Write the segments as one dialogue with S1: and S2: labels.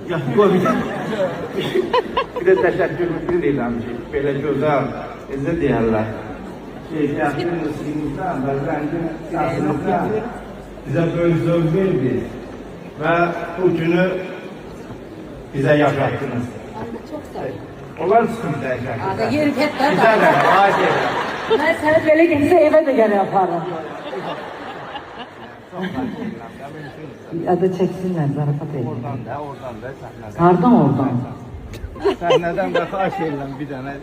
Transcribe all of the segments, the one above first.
S1: Ya bu bir de teşekkür edirəm ki, belə gözəl, necə deyərlər, keyfiyyətinizdən və rəngin siyasınızdan bizə böyük zövq verdi və bu günü bizə yaşattınız.
S2: Çok sağ ol.
S1: Onlar sıkıntı yaşattınız.
S2: Yerim hep ben.
S1: Güzel de, vay be.
S2: Ben sana böyle gelirse eve de gel yaparım. Adı çeksinler, zarafat edin.
S1: Oradan da səhnədən.
S2: Hardan oradan?
S1: Səhnədən də xahiş edirəm bir dənə.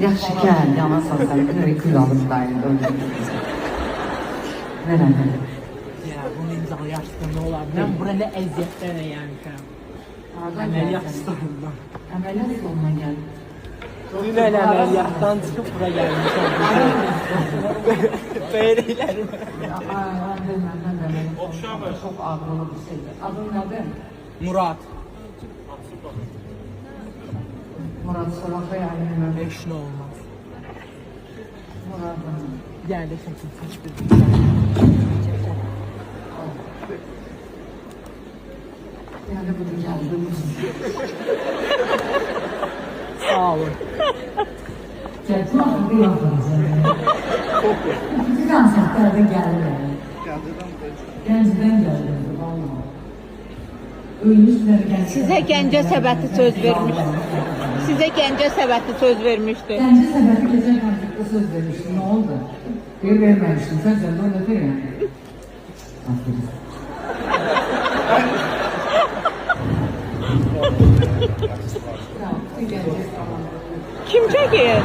S2: Yaxşı gəl, yana sasar, kül alıb dayında öldürürüz. Verəm, verəm.
S3: Ya bunu imzalayarsan ne olar? Ben burada əziyyətlərlə gəlmişəm. Əməliyyat stolundan.
S2: Əməliyyat sonuna gəl.
S3: Dünən əməliyyatdan çıxıb bura gəlmişəm. Beyrəklərim.
S2: Çok ağrılı bir şeydir. Adın nədir?
S3: Murat.
S2: Murat Soraka yani.
S3: Heç nə olmaz.
S2: Murat'ın.
S3: Gəldi şəkil seçdim.
S2: Yani bunu geldim.
S3: Sağ olun.
S2: Gerçekten ağrı yapacağız. Bir konsertlerde geldi. Gəncdən gəldi. Vallahi. Ölmüşlər gəncdən.
S4: Sizə Gəncə səbəti söz vermiş. Sizə Gəncə səbəti söz vermişdi.
S2: Gəncə səbəti keçən konsertdə söz vermişdim. Ne oldu? Bir verməmişdim. Söz verdi, öyle değil yani. Aferin.
S4: Kim çəkir?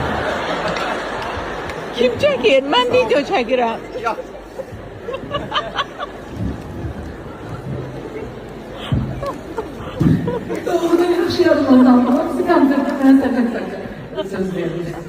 S4: Kim çəkir? Mən video çəkirəm.
S2: Doğru yaşayalım o zaman. Bizi kandırdı. Ben sebep söz vermiştim.